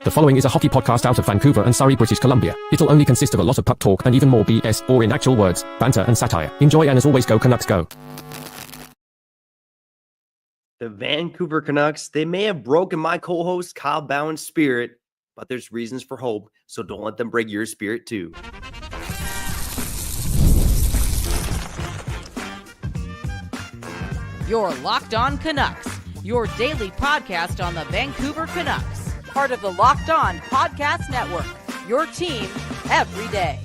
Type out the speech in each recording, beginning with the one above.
The following is a hockey podcast out of Vancouver and Surrey, British Columbia. It'll only consist of a lot of puck talk and even more BS, or in actual words, banter and satire. Enjoy, and as always, go Canucks go. The Vancouver Canucks, they may have broken my co-host Kyle Bhawan's spirit, but there's reasons for hope, so don't let them break your spirit too. You're Locked On Canucks, your daily podcast on the Vancouver Canucks. Part of the Locked On Podcast Network, your team every day.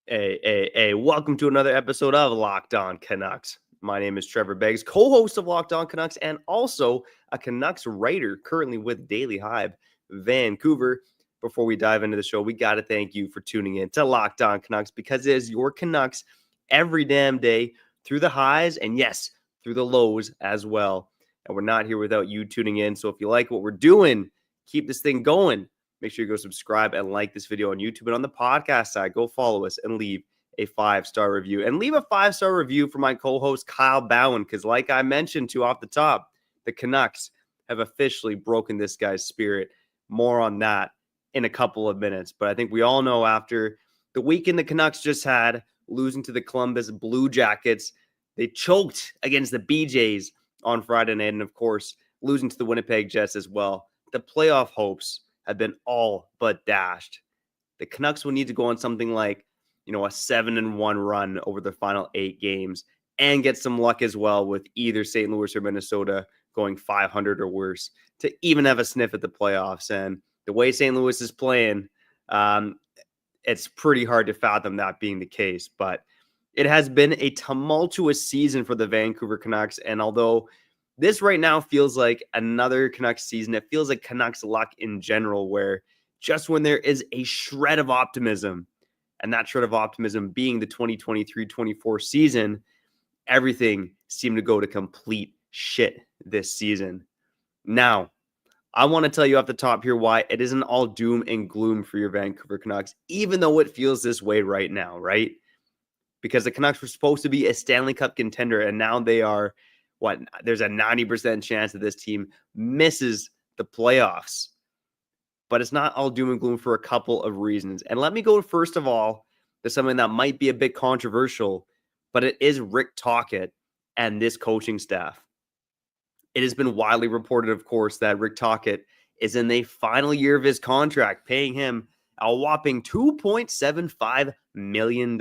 Hey, welcome to another episode of Locked On Canucks. My name is Trevor Beggs, co-host of Locked On Canucks and also a Canucks writer currently with Daily Hive Vancouver. Before we dive into the show, we got to thank you for tuning in to Locked On Canucks because it is your Canucks every damn day through the highs and yes, through the lows as well. And we're not here without you tuning in. So if you like what we're doing, keep this thing going. Make sure you go subscribe and like this video on YouTube. And on the podcast side, go follow us and leave a 5-star review. And leave a 5-star review for my co-host, Kyle Bhawan. Because like I mentioned to off the top, the Canucks have officially broken this guy's spirit. More on that in a couple of minutes. But I think we all know after the weekend the Canucks just had, losing to the Columbus Blue Jackets, they choked against the BJs on Friday night, and of course, losing to the Winnipeg Jets as well. The playoff hopes have been all but dashed. The Canucks will need to go on something like, a 7-1 run over the final 8 games and get some luck as well with either St. Louis or Minnesota going 500 or worse to even have a sniff at the playoffs. And the way St. Louis is playing, it's pretty hard to fathom that being the case, but it has been a tumultuous season for the Vancouver Canucks, and although this right now feels like another Canucks season, it feels like Canucks luck in general, where just when there is a shred of optimism, and that shred of optimism being the 2023-24 season, everything seemed to go to complete shit this season. Now, I want to tell you off the top here why it isn't all doom and gloom for your Vancouver Canucks, even though it feels this way right now, right? Because the Canucks were supposed to be a Stanley Cup contender, and now they are, there's a 90% chance that this team misses the playoffs. But it's not all doom and gloom for a couple of reasons. And let me go first of all to something that might be a bit controversial, but it is Rick Tocchet and this coaching staff. It has been widely reported, of course, that Rick Tocchet is in the final year of his contract, paying him a whopping $2.75 million.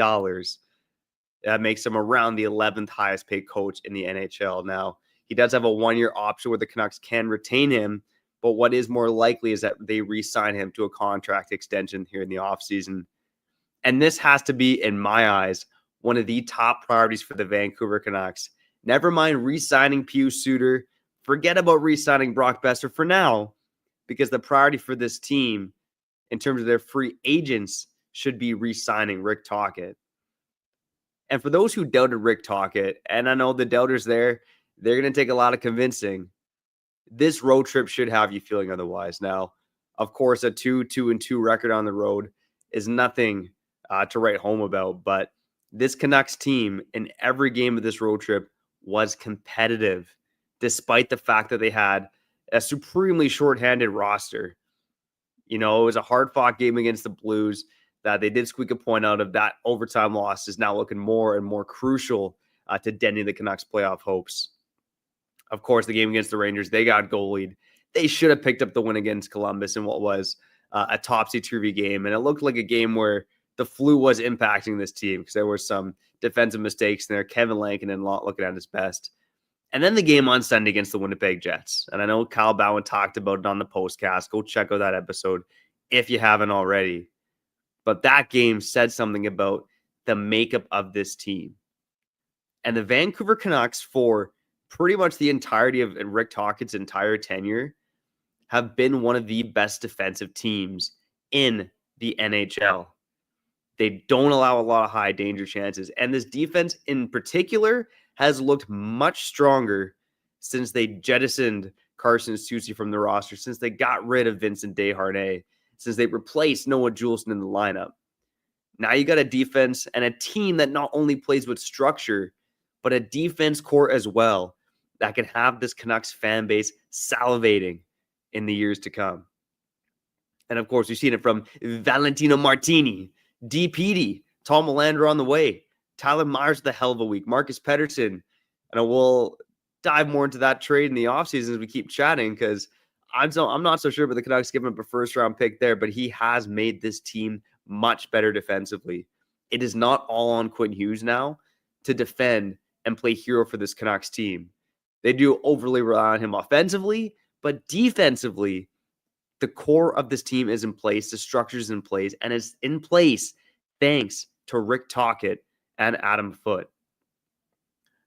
That makes him around the 11th highest paid coach in the NHL. Now, he does have a 1-year option where the Canucks can retain him, but what is more likely is that they re-sign him to a contract extension here in the offseason. And this has to be, in my eyes, one of the top priorities for the Vancouver Canucks. Never mind re-signing Pius Suter. Forget about re-signing Brock Besser for now, because the priority for this team in terms of their free agents should be re-signing Rick Tocchet. And for those who doubted Rick Tocchet, and I know the doubters they're going to take a lot of convincing, this road trip should have you feeling otherwise. Now, of course, a 2-2-2 record on the road is nothing to write home about, but this Canucks team in every game of this road trip was competitive, despite the fact that they had a supremely shorthanded roster. It was a hard-fought game against the Blues that they did squeak a point out of. That overtime loss is now looking more and more crucial to denting the Canucks' playoff hopes. Of course, the game against the Rangers, they got goalied. They should have picked up the win against Columbus in what was a topsy-turvy game. And it looked like a game where the flu was impacting this team because there were some defensive mistakes in there. Kevin Lankinen not looking at his best. And then the game on Sunday against the Winnipeg Jets. And I know Kyle Bhawan talked about it on the postcast. Go check out that episode if you haven't already. But that game said something about the makeup of this team. And the Vancouver Canucks, for pretty much the entirety of Rick Tocchet's entire tenure, have been one of the best defensive teams in the NHL. They don't allow a lot of high danger chances. And this defense in particular has looked much stronger since they jettisoned Carson Soucy from the roster, since they got rid of Vincent Desharnais, since they replaced Noah Juleson in the lineup. Now you got a defense and a team that not only plays with structure, but a defense core as well that can have this Canucks fan base salivating in the years to come. And of course, we've seen it from Valentino Martini, DPD, Tom Melander on the way, Tyler Myers with a hell of a week, Marcus Pettersson. And we'll dive more into that trade in the offseason as we keep chatting, because I'm not so sure about the Canucks giving up a first-round pick there, but he has made this team much better defensively. It is not all on Quinn Hughes now to defend and play hero for this Canucks team. They do overly rely on him offensively, but defensively, the core of this team is in place, the structure is in place, and is in place thanks to Rick Tocchet and Adam Foote.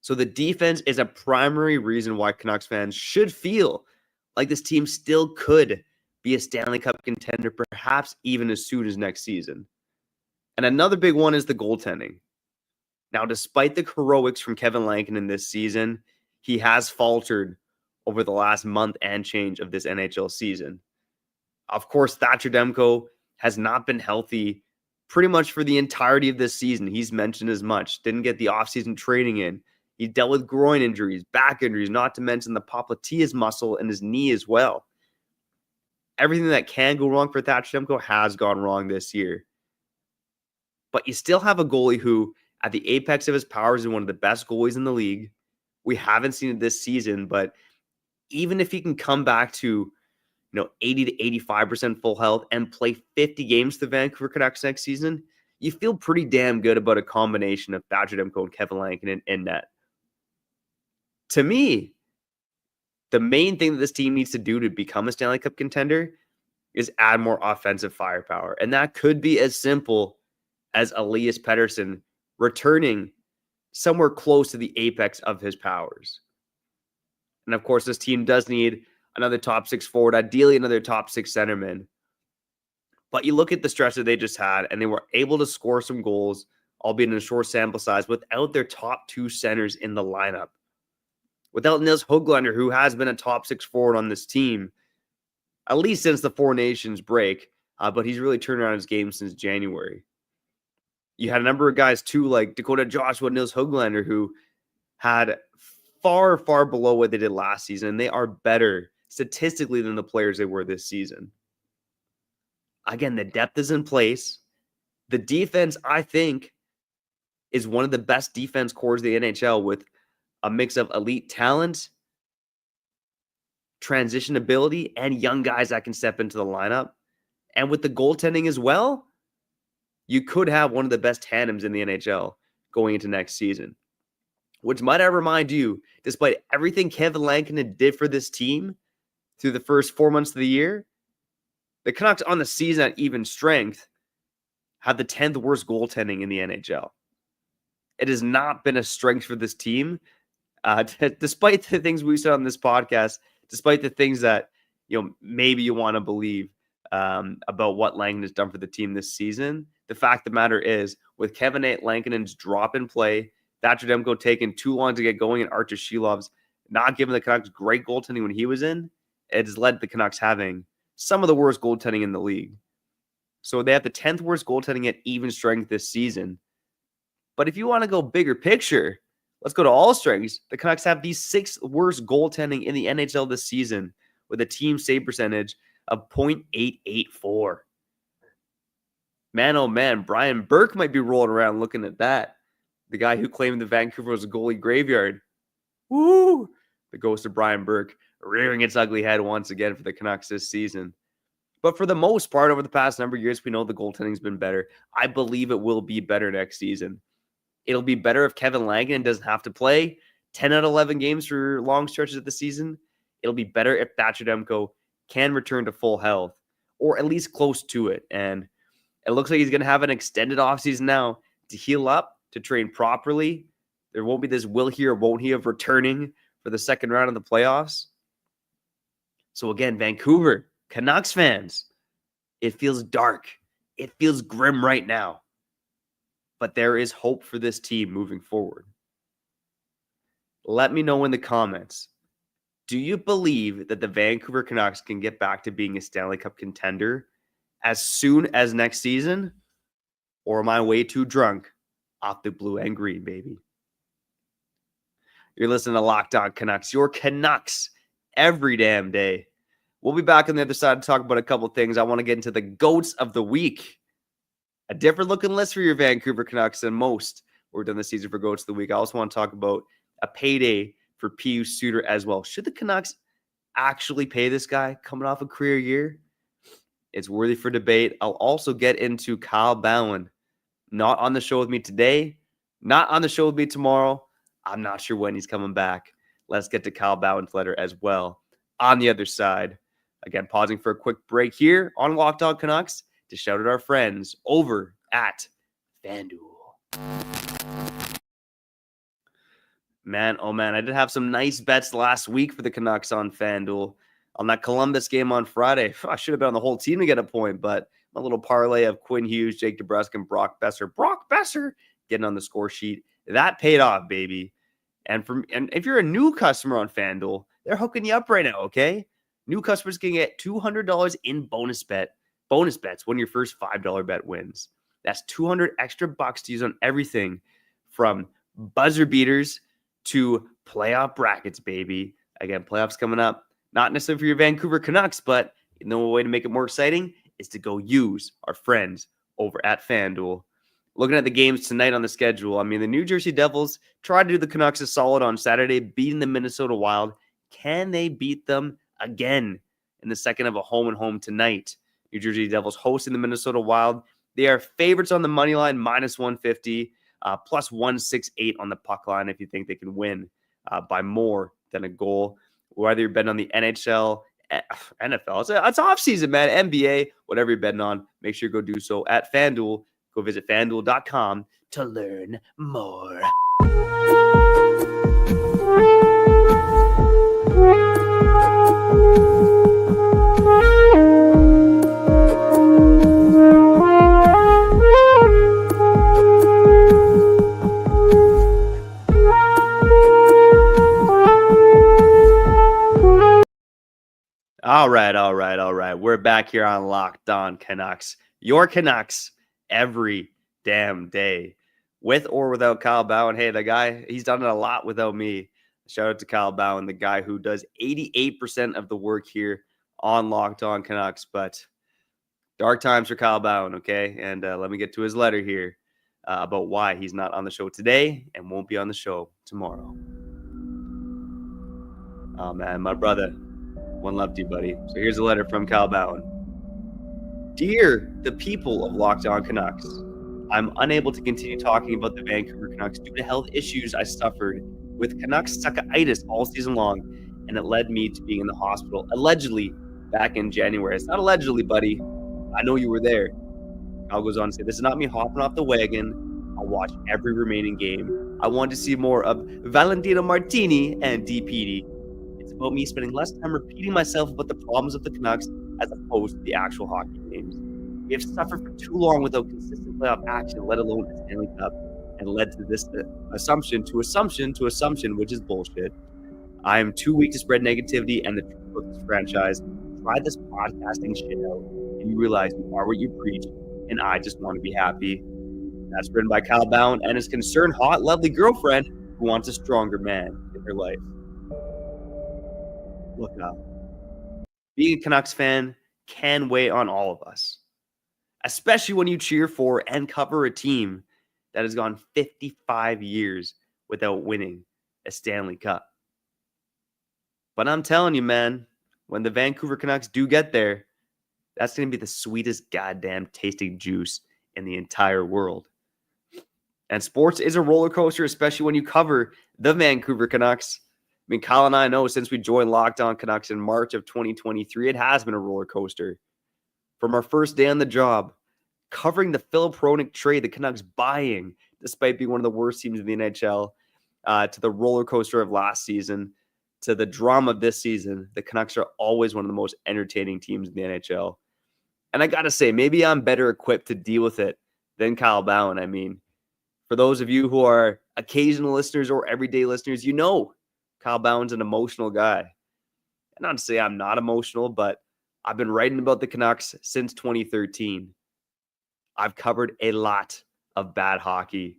So the defense is a primary reason why Canucks fans should feel like this team still could be a Stanley Cup contender, perhaps even as soon as next season. And another big one is the goaltending. Now, despite the heroics from Kevin Lankinen this season, he has faltered over the last month and change of this NHL season. Of course, Thatcher Demko has not been healthy pretty much for the entirety of this season. He's mentioned as much. Didn't get the offseason training in. He dealt with groin injuries, back injuries, not to mention the popliteus muscle in his knee as well. Everything that can go wrong for Thatcher Demko has gone wrong this year. But you still have a goalie who, at the apex of his powers, is one of the best goalies in the league. We haven't seen it this season, but even if he can come back to 80 to 85% full health and play 50 games to the Vancouver Canucks next season, you feel pretty damn good about a combination of Thatcher Demko and Kevin Lankinen in net. To me, the main thing that this team needs to do to become a Stanley Cup contender is add more offensive firepower. And that could be as simple as Elias Pettersson returning somewhere close to the apex of his powers. And of course, this team does need another top six forward, ideally another top six centerman. But you look at the stretch that they just had, and they were able to score some goals, albeit in a short sample size, without their top two centers in the lineup. Without Nils Höglander, who has been a top six forward on this team, at least since the Four Nations break, but he's really turned around his game since January. You had a number of guys, too, like Dakota Joshua, Nils Höglander, who had far, far below what they did last season, and they are better statistically than the players they were this season. Again, the depth is in place. The defense, I think, is one of the best defense cores of the NHL, with a mix of elite talent, transition ability, and young guys that can step into the lineup. And with the goaltending as well, you could have one of the best tandems in the NHL going into next season. Which might I remind you, despite everything Kevin Lankinen did for this team through the first 4 months of the year, the Canucks on the season at even strength have the 10th worst goaltending in the NHL. It has not been a strength for this team, despite the things we said on this podcast, despite the things that maybe you want to believe about what Lankinen has done for the team this season. The fact of the matter is, with Kevin Lankinen's drop in play, Thatcher Demko taking too long to get going, and Archer Shilov's not giving the Canucks great goaltending when he was in, it has led the Canucks having some of the worst goaltending in the league. So they have the 10th worst goaltending at even strength this season. But if you want to go bigger picture, let's go to all strengths. The Canucks have the 6th worst goaltending in the NHL this season, with a team save percentage of .884. Man, oh man, Brian Burke might be rolling around looking at that. The guy who claimed the Vancouver was a goalie graveyard. Woo! The ghost of Brian Burke rearing its ugly head once again for the Canucks this season. But for the most part, over the past number of years, we know the goaltending's been better. I believe it will be better next season. It'll be better if Kevin Lankinen doesn't have to play 10 out of 11 games for long stretches of the season. It'll be better if Thatcher Demko can return to full health, or at least close to it. And it looks like he's going to have an extended offseason now to heal up, to train properly. There won't be this will he or won't he of returning for the second round of the playoffs. So again, Vancouver Canucks fans, it feels dark. It feels grim right now. But there is hope for this team moving forward. Let me know in the comments. Do you believe that the Vancouver Canucks can get back to being a Stanley Cup contender as soon as next season? Or am I way too drunk off the blue and green, baby? You're listening to Locked On Canucks, your Canucks every damn day. We'll be back on the other side to talk about a couple things. I want to get into the GOATs of the week. A different looking list for your Vancouver Canucks than most we've done this season for GOATs of the week. I also want to talk about a payday for Pius Suter as well. Should the Canucks actually pay this guy coming off a career year? It's worthy for debate. I'll also get into Kyle Bhawan. Not on the show with me today. Not on the show with me tomorrow. I'm not sure when he's coming back. Let's get to Kyle Bhawan's letter as well on the other side. Again, pausing for a quick break here on Locked On Canucks to shout at our friends over at FanDuel. Man, oh man, I did have some nice bets last week for the Canucks on FanDuel. On that Columbus game on Friday, I should have been on the whole team to get a point, but my little parlay of Quinn Hughes, Jake DeBrusk, and Brock Besser getting on the score sheet, that paid off, baby. And if you're a new customer on FanDuel, they're hooking you up right now, okay? New customers can get $200 in bonus bets when your first $5 bet wins. That's 200 extra bucks to use on everything from buzzer beaters to playoff brackets, baby. Again, playoffs coming up. Not necessarily for your Vancouver Canucks, but the way to make it more exciting is to go use our friends over at FanDuel. Looking at the games tonight on the schedule, I mean, the New Jersey Devils tried to do the Canucks a solid on Saturday, beating the Minnesota Wild. Can they beat them again in the second of a home-and-home tonight? New Jersey Devils hosting the Minnesota Wild. They are favorites on the money line, minus 150, plus 168 on the puck line if you think they can win by more than a goal. Whether you're betting on the NHL, NFL, it's off-season, man, NBA, whatever you're betting on, make sure you go do so at FanDuel. Go visit FanDuel.com to learn more. All right. We're back here on Locked On Canucks. Your Canucks every damn day. With or without Kyle Bhawan. Hey, the guy, he's done it a lot without me. Shout out to Kyle Bhawan, the guy who does 88% of the work here on Locked On Canucks. But dark times for Kyle Bhawan, okay? And let me get to his letter here about why he's not on the show today and won't be on the show tomorrow. Oh, man, my brother. One love to you, buddy. So here's a letter from Kyle Bhawan. Dear the people of Locked On Canucks, I'm unable to continue talking about the Vancouver Canucks due to health issues I suffered with Canucks succitis all season long, and it led me to being in the hospital, allegedly, back in January. It's not allegedly, buddy. I know you were there. Kyle goes on to say, this is not me hopping off the wagon. I'll watch every remaining game. I want to see more of Valentino Martini and DPD. It's about me spending less time repeating myself about the problems of the Canucks as opposed to the actual hockey games. We have suffered for too long without consistent playoff action, let alone a Stanley Cup, and led to this assumption, which is bullshit. I am too weak to spread negativity and the truth of this franchise. Try this podcasting shit out, and you realize you are what you preach, and I just want to be happy. That's written by Kyle Bhawan and his concerned, hot, lovely girlfriend who wants a stronger man in her life. Look up. Being a Canucks fan can weigh on all of us, especially when you cheer for and cover a team that has gone 55 years without winning a Stanley Cup. But I'm telling you, man, when the Vancouver Canucks do get there, that's going to be the sweetest goddamn tasting juice in the entire world. And sports is a roller coaster, especially when you cover the Vancouver Canucks. I mean, Kyle and I know since we joined Locked On Canucks in March of 2023, it has been a roller coaster. From our first day on the job, covering the Filip Hronek trade, the Canucks buying, despite being one of the worst teams in the NHL, to the roller coaster of last season, to the drama of this season, the Canucks are always one of the most entertaining teams in the NHL. And I got to say, maybe I'm better equipped to deal with it than Kyle Bhawan. I mean, for those of you who are occasional listeners or everyday listeners, you know Kyle Bhawan's an emotional guy. And not to say I'm not emotional, but I've been writing about the Canucks since 2013. I've covered a lot of bad hockey.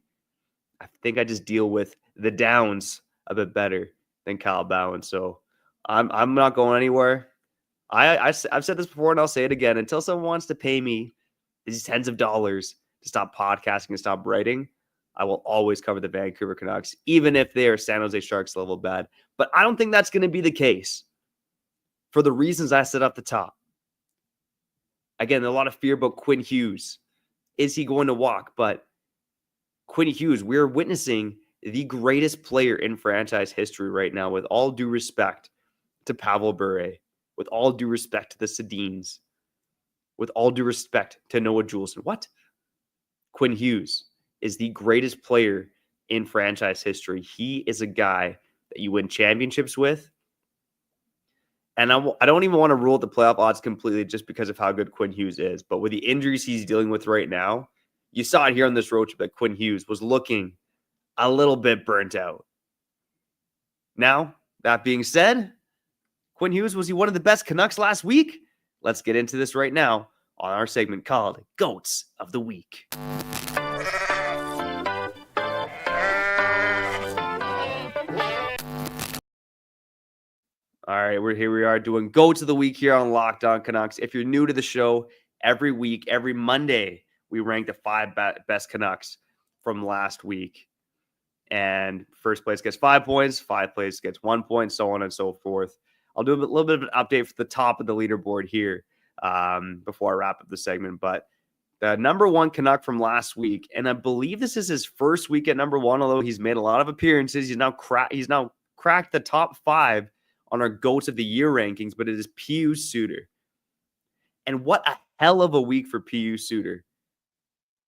I think I just deal with the downs a bit better than Kyle Bhawan. So I'm not going anywhere. I've said this before and I'll say it again. Until someone wants to pay me these tens of dollars to stop podcasting and stop writing, I will always cover the Vancouver Canucks, even if they are San Jose Sharks level bad. But I don't think that's going to be the case for the reasons I said off the top. Again, a lot of fear about Quinn Hughes. Is he going to walk? But Quinn Hughes, we're witnessing the greatest player in franchise history right now, with all due respect to Pavel Bure, with all due respect to the Sedins, with all due respect to Noah Juleson. What? Quinn Hughes is the greatest player in franchise history. He is a guy that you win championships with. And I don't even want to rule out the playoff odds completely just because of how good Quinn Hughes is. But with the injuries he's dealing with right now, you saw it here on this road trip that Quinn Hughes was looking a little bit burnt out. Now, that being said, Quinn Hughes, was he one of the best Canucks last week? Let's get into this right now on our segment called Goats of the Week. All right, we are doing Goats of the Week here on Locked On Canucks. If you're new to the show, every week, every Monday, we rank the 5 best Canucks from last week. And first place gets 5 points, 5th place gets 1 point, so on and so forth. I'll do a little bit of an update for the top of the leaderboard here before I wrap up the segment. But the number 1 Canuck from last week, and I believe this is his first week at number 1, although he's made a lot of appearances. He's now cracked the top 5 on our Goats of the Year rankings, but it is Pius Suter. And what a hell of a week for Pius Suter.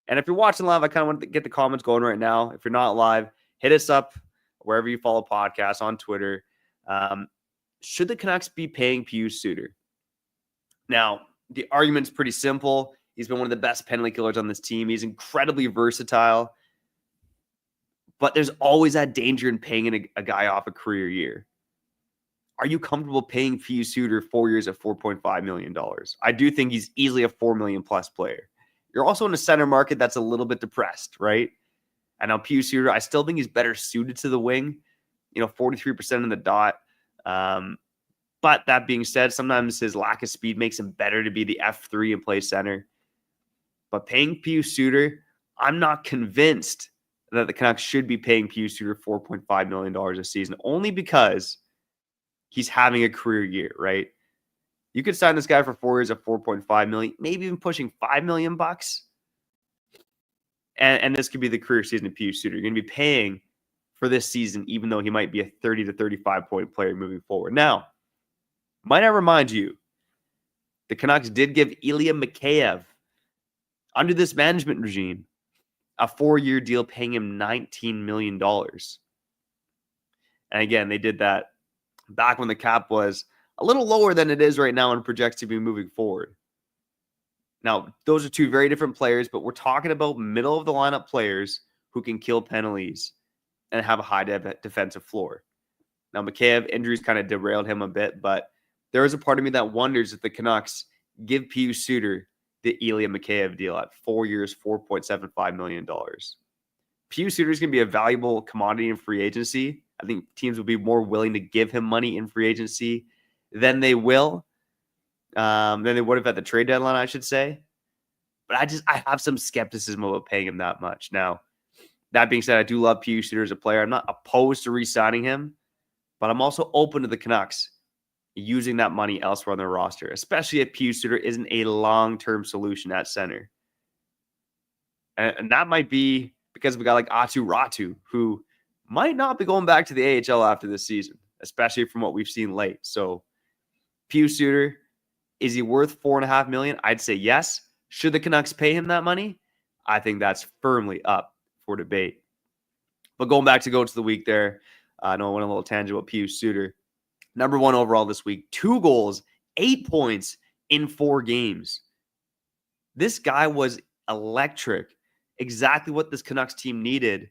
And if you're watching live, I kind of want to get the comments going right now. If you're not live, hit us up wherever you follow podcasts, on Twitter. Should the Canucks be paying Pius Suter? Now, the argument's pretty simple. He's been one of the best penalty killers on this team. He's incredibly versatile. But there's always that danger in paying a guy off a career year. Are you comfortable paying Pius Suter 4 years at $4.5 million? I do think he's easily a $4 million plus player. You're also in a center market that's a little bit depressed, right? And now Pius Suter, I still think he's better suited to the wing, 43% in the dot. But that being said, sometimes his lack of speed makes him better to be the F3 and play center. But paying Pius Suter, I'm not convinced that the Canucks should be paying Pius Suter $4.5 million a season, only because he's having a career year, right? You could sign this guy for 4 years at $4.5 million, maybe even pushing $5 million bucks. And this could be the career season of Pius Suter. You're going to be paying for this season, even though he might be a 30 to 35 point player moving forward. Now, might I remind you, the Canucks did give Ilya Mikheyev, under this management regime, a 4-year deal paying him $19 million. And again, they did that back when the cap was a little lower than it is right now and projects to be moving forward. Now, those are two very different players, but we're talking about middle of the lineup players who can kill penalties and have a high defensive floor. Now, Mikheyev, injuries kind of derailed him a bit, but there is a part of me that wonders if the Canucks give Pius Suter the Ilya Mikheyev deal at 4 years, $4.75 million. Pius Suter is going to be a valuable commodity in free agency. I think teams will be more willing to give him money in free agency than they will. Than they would have at the trade deadline, I should say. But I have some skepticism about paying him that much. Now, that being said, I do love Pius Suter as a player. I'm not opposed to re-signing him, but I'm also open to the Canucks using that money elsewhere on their roster, especially if Pius Suter isn't a long-term solution at center. And that might be because of a guy like Atu Ratu, who might not be going back to the AHL after this season, especially from what we've seen late. So, Pius Suter, is he worth $4.5 million? I'd say yes. Should the Canucks pay him that money? I think that's firmly up for debate. But going back to Goats of the Week there, I know I went a little tangent about Pius Suter. Number 1 overall this week, 2 goals, 8 points in 4 games. This guy was electric. Exactly what this Canucks team needed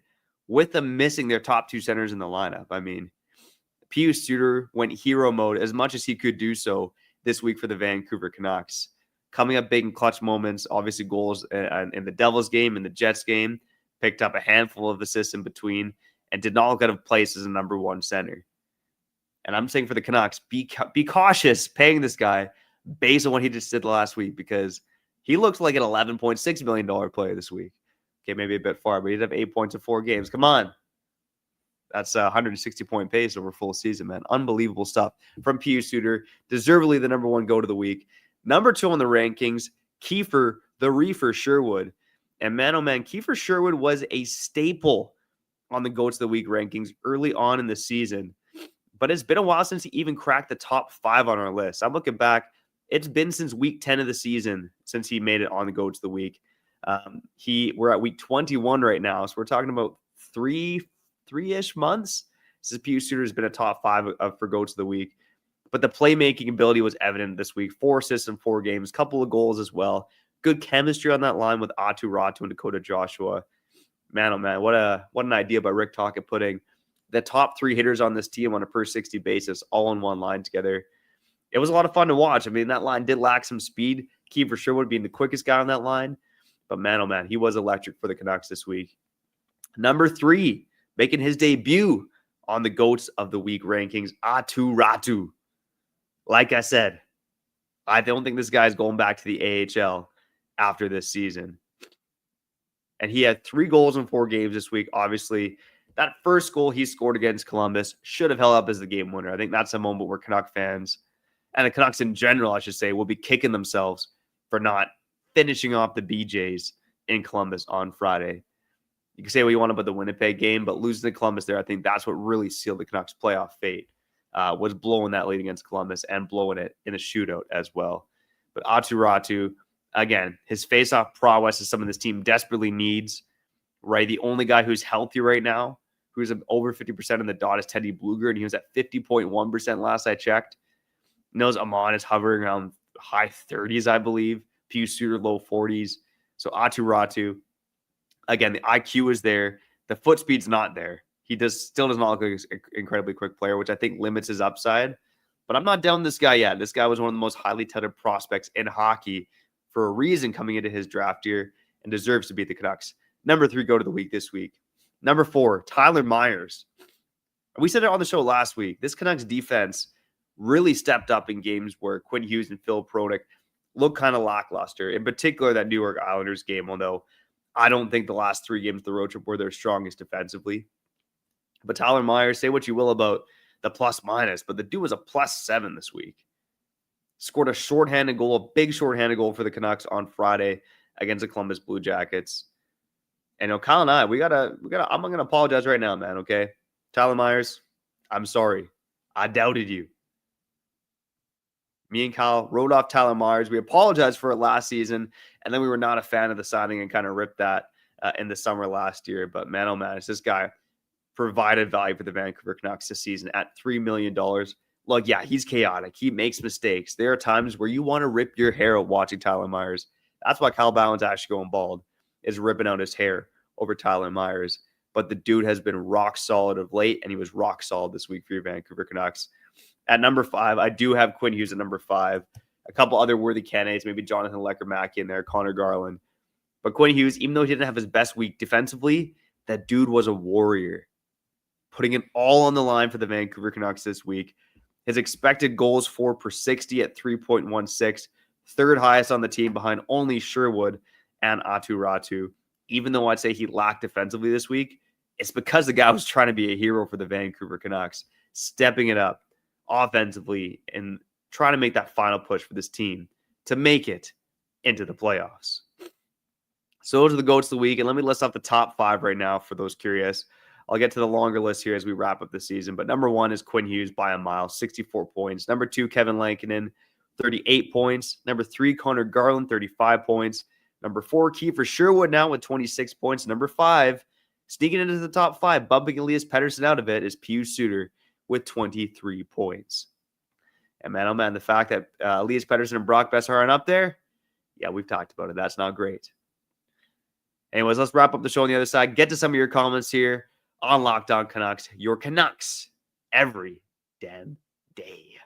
with them missing their top 2 centers in the lineup. I mean, Pius Suter went hero mode as much as he could do so this week for the Vancouver Canucks. Coming up big in clutch moments, obviously goals in the Devils game, in the Jets game, picked up a handful of assists in between, and did not look out of place as a number 1 center. And I'm saying for the Canucks, be cautious paying this guy based on what he just did last week, because he looks like an $11.6 million player this week. Okay, maybe a bit far, but he'd have 8 points in 4 games. Come on. That's a 160-point pace over full season, man. Unbelievable stuff from Pius Suter. Deservedly the number 1 goat of the week. Number 2 on the rankings, Kiefer the Reefer Sherwood. And man, oh man, Kiefer Sherwood was a staple on the GOATs of the Week rankings early on in the season. But it's been a while since he even cracked the top 5 on our list. I'm looking back. It's been since week 10 of the season since he made it on the GOATs of the Week. We're at week 21 right now, so we're talking about three-ish months. This is Pius Suter has been a top 5 for GOATs of the Week. But the playmaking ability was evident this week. 4 assists in 4 games, couple of goals as well. Good chemistry on that line with Aatu Räty and Dakota Joshua. Man, oh man, what an idea by Rick Tocchet putting the top 3 hitters on this team on a per 60 basis all on one line together. It was a lot of fun to watch. I mean, that line did lack some speed. Kiefer Sherwood being the quickest guy on that line. But man, oh man, he was electric for the Canucks this week. Number 3, making his debut on the GOATs of the Week rankings, Aatu Räty. Like I said, I don't think this guy's going back to the AHL after this season. And he had 3 goals in 4 games this week. Obviously, that first goal he scored against Columbus should have held up as the game winner. I think that's a moment where Canuck fans, and the Canucks in general, I should say, will be kicking themselves for not finishing off the BJs in Columbus on Friday. You can say what you want about the Winnipeg game, but losing to Columbus there, I think that's what really sealed the Canucks' playoff fate, was blowing that lead against Columbus and blowing it in a shootout as well. But Aatu Räty, again, his face-off prowess is something this team desperately needs, right? The only guy who's healthy right now, who's over 50% in the dot, is Teddy Bluger, and he was at 50.1% last I checked. Nils Amon is hovering around high 30s, I believe. Pius Suter, low 40s. So Aatu Räty, again, the IQ is there. The foot speed's not there. He still does not look like an incredibly quick player, which I think limits his upside. But I'm not down this guy yet. This guy was one of the most highly touted prospects in hockey for a reason coming into his draft year, and deserves to beat the Canucks. Number 3 go to the week this week. Number 4, Tyler Myers. We said it on the show last week. This Canucks defense really stepped up in games where Quinn Hughes and Phil Pronik looked kind of lackluster. In particular, that New York Islanders game, although I don't think the last 3 games of the road trip were their strongest defensively. But Tyler Myers, say what you will about the plus-minus, but the dude was a +7 this week. Scored a shorthanded goal, a big shorthanded goal for the Canucks on Friday against the Columbus Blue Jackets. And Kyle and I, I'm going to apologize right now, man, okay? Tyler Myers, I'm sorry. I doubted you. Me and Kyle wrote off Tyler Myers. We apologized for it last season, and then we were not a fan of the signing and kind of ripped that in the summer last year. But man, oh man, it's this guy provided value for the Vancouver Canucks this season at $3 million. Look, yeah, he's chaotic. He makes mistakes. There are times where you want to rip your hair out watching Tyler Myers. That's why Kyle Bhawan's actually going bald, is ripping out his hair over Tyler Myers. But the dude has been rock solid of late, and he was rock solid this week for your Vancouver Canucks. At number 5, I do have Quinn Hughes at number 5. A couple other worthy candidates, maybe Jonathan Lecker-Mackey in there, Connor Garland. But Quinn Hughes, even though he didn't have his best week defensively, that dude was a warrior, putting it all on the line for the Vancouver Canucks this week. His expected goals for per 60 at 3.16, third highest on the team behind only Sherwood and Aatu Räty. Even though I'd say he lacked defensively this week, it's because the guy was trying to be a hero for the Vancouver Canucks, stepping it up offensively and trying to make that final push for this team to make it into the playoffs. So those are the GOATs of the week. And let me list off the top 5 right now for those curious. I'll get to the longer list here as we wrap up the season. But number 1 is Quinn Hughes by a mile, 64 points. Number 2, Kevin Lankinen, 38 points. Number 3, Connor Garland, 35 points. Number 4, Kiefer Sherwood now with 26 points. Number 5, sneaking into the top 5, bumping Elias Pettersson out of it, is Pius Suter with 23 points. And man, oh man, the fact that Elias Pettersson and Brock Besser aren't up there, yeah, we've talked about it. That's not great. Anyways, let's wrap up the show on the other side. Get to some of your comments here on Locked On Canucks. Your Canucks every damn day.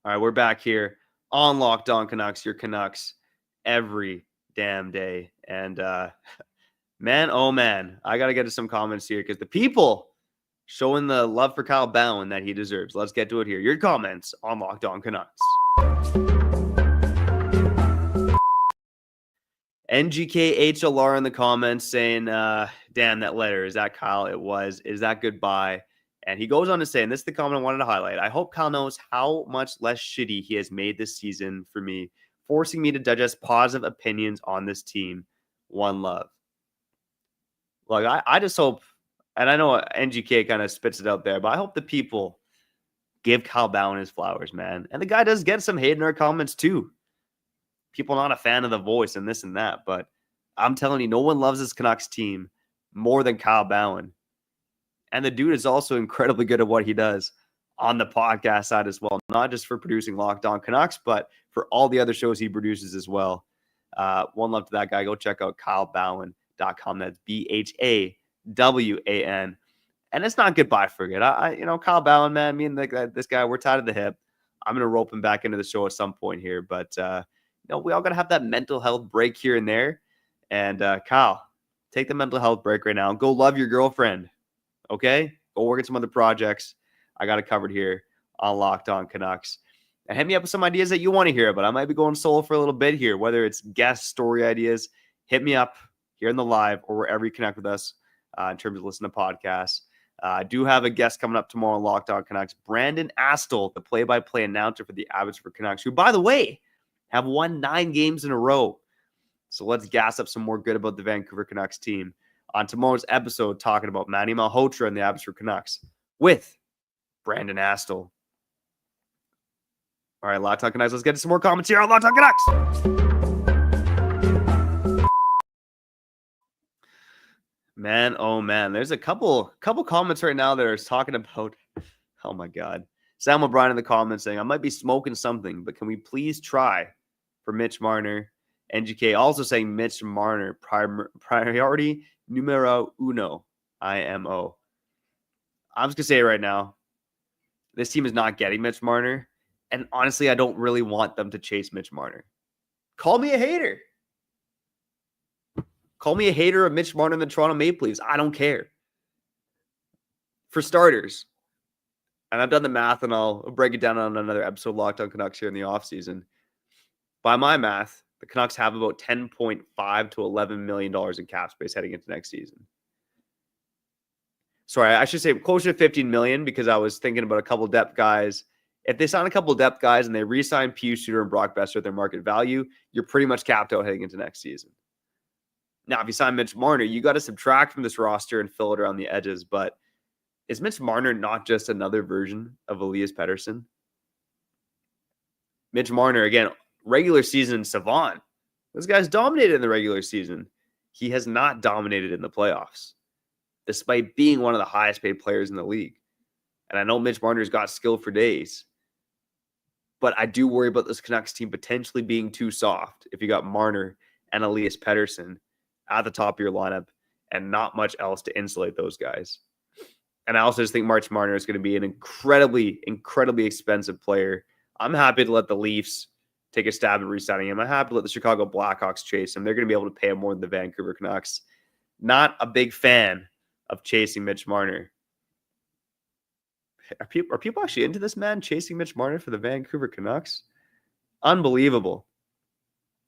All right, we're back here on Locked On Canucks, your Canucks every damn day. And man, oh man, I got to get to some comments here because the people showing the love for Kyle Bhawan that he deserves. Let's get to it here. Your comments on Locked On Canucks. NGKHLR in the comments saying, damn, that letter. Is that Kyle? It was. Is that goodbye? And he goes on to say, and this is the comment I wanted to highlight, I hope Kyle knows how much less shitty he has made this season for me, forcing me to digest positive opinions on this team. One love. Look, I just hope, and I know NGK kind of spits it out there, but I hope the people give Kyle Bhawan his flowers, man. And the guy does get some hate in our comments too. People not a fan of the voice and this and that, but I'm telling you, no one loves this Canucks team more than Kyle Bhawan. And the dude is also incredibly good at what he does on the podcast side as well, not just for producing Locked On Canucks, but for all the other shows he produces as well. One love to that guy. Go check out KyleBhawan.com. That's BHAWAN. And it's not goodbye for good. Kyle Bhawan, man, me and this guy, we're tied at the hip. I'm going to rope him back into the show at some point here, but we all got to have that mental health break here and there. And Kyle, take the mental health break right now. Go love your girlfriend. Okay? Go work at some other projects. I got it covered here on Locked On Canucks. And hit me up with some ideas that you want to hear, but I might be going solo for a little bit here, whether it's guest story ideas. Hit me up here in the live or wherever you connect with us in terms of listening to podcasts. I do have a guest coming up tomorrow on Locked On Canucks, Brandon Astle, the play-by-play announcer for the Abbotsford Canucks, who, by the way, have won 9 games in a row. So let's gas up some more good about the Vancouver Canucks team on tomorrow's episode, talking about Manny Malhotra and the Abbotsford Canucks with Brandon Astle. All right, Locked On Canucks, let's get to some more comments here on Locked On Canucks. Man, oh man, there's a couple comments right now that are talking about, oh my God. Sam O'Brien in the comments saying, I might be smoking something, but can we please try for Mitch Marner? NGK also saying Mitch Marner, priority numero uno, IMO. I'm just going to say it right now. This team is not getting Mitch Marner. And honestly, I don't really want them to chase Mitch Marner. Call me a hater. Call me a hater of Mitch Marner and the Toronto Maple Leafs. I don't care. For starters, and I've done the math and I'll break it down on another episode of Locked On Canucks here in the offseason. By my math, the Canucks have about $10.5 to $11 million in cap space heading into next season. Sorry, I should say closer to $15 million because I was thinking about a couple depth guys. If they sign a couple depth guys and they re-sign Pius Suter and Brock Besser at their market value, you're pretty much capped out heading into next season. Now, if you sign Mitch Marner, you got to subtract from this roster and fill it around the edges. But is Mitch Marner not just another version of Elias Pettersson? Mitch Marner, again, regular season savant. This guy's dominated in the regular season. He has not dominated in the playoffs, despite being one of the highest paid players in the league. And I know Mitch Marner's got skill for days, but I do worry about this Canucks team potentially being too soft if you got Marner and Elias Pettersson at the top of your lineup and not much else to insulate those guys. And I also just think Mitch Marner is going to be an incredibly, incredibly expensive player. I'm happy to let the Leafs take a stab at re-signing him. I'm happy to let the Chicago Blackhawks chase him. They're going to be able to pay him more than the Vancouver Canucks. Not a big fan of chasing Mitch Marner. Are people actually into this, man, chasing Mitch Marner for the Vancouver Canucks? Unbelievable.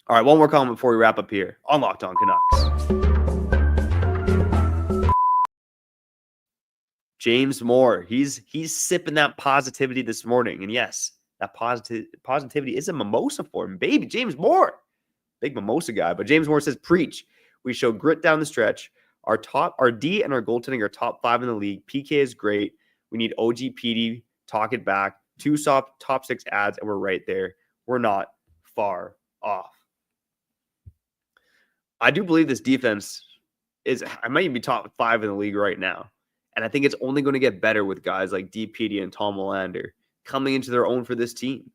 All right, one more comment before we wrap up here on Locked On Canucks. James Moore, he's sipping that positivity this morning. And yes, that positivity is a mimosa for him. Baby, James Moore. Big mimosa guy. But James Moore says, preach. We show grit down the stretch. Our D and our goaltending are top 5 in the league. PK is great. We need OG PD, talk it back. 2 top 6 ads, and we're right there. We're not far off. I do believe this defense I might even be top 5 in the league right now. And I think it's only going to get better with guys like DPD and Tom Willander coming into their own for this team.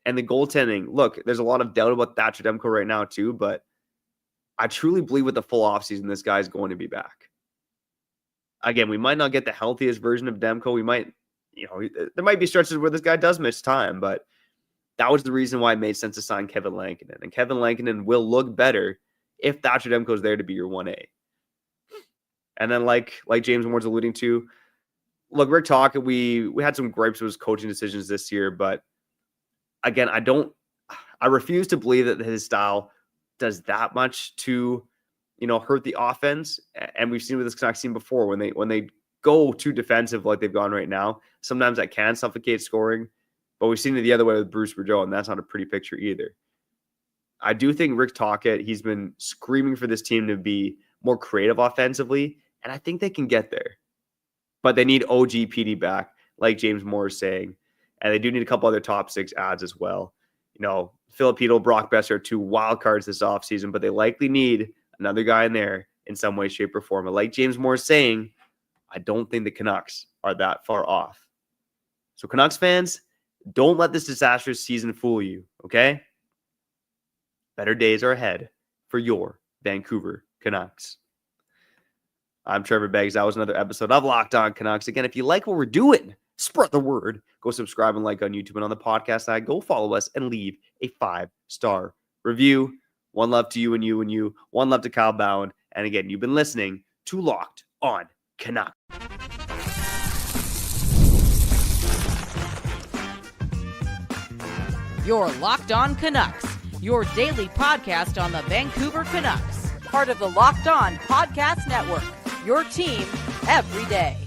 And the goaltending, look, there's a lot of doubt about Thatcher Demko right now too, but I truly believe with the full offseason, this guy's going to be back. Again, we might not get the healthiest version of Demko. We might, there might be stretches where this guy does miss time, but That was the reason why it made sense to sign Kevin Lankinen. And Kevin Lankinen will look better if Thatcher Demko's there to be your 1A. And then like James Moore's alluding to, look, Rick Tocchet, we had some gripes with his coaching decisions this year, but again, I refuse to believe that his style does that much to, hurt the offense. And we've seen with this Canucks team before, when they go too defensive like they've gone right now, sometimes that can suffocate scoring. But we've seen it the other way with Bruce Boudreau, and that's not a pretty picture either. I do think Rick Tocchet, he's been screaming for this team to be more creative offensively, and I think they can get there. But they need OG PD back, like James Moore is saying, and they do need a couple other top 6 adds as well. Filipino, Brock Besser are 2 wild cards this offseason, but they likely need another guy in there in some way, shape, or form. But like James Moore is saying, I don't think the Canucks are that far off. So Canucks fans, don't let this disastrous season fool you, okay? Better days are ahead for your Vancouver Canucks. I'm Trevor Beggs. That was another episode of Locked On Canucks. Again, if you like what we're doing, spread the word. Go subscribe and like on YouTube, and on the podcast side, go follow us and leave a 5-star review. One love to you and you and you. One love to Kyle Bhawan. And again, you've been listening to Locked On Canucks. Your Locked On Canucks, your daily podcast on the Vancouver Canucks, part of the Locked On Podcast Network, your team every day.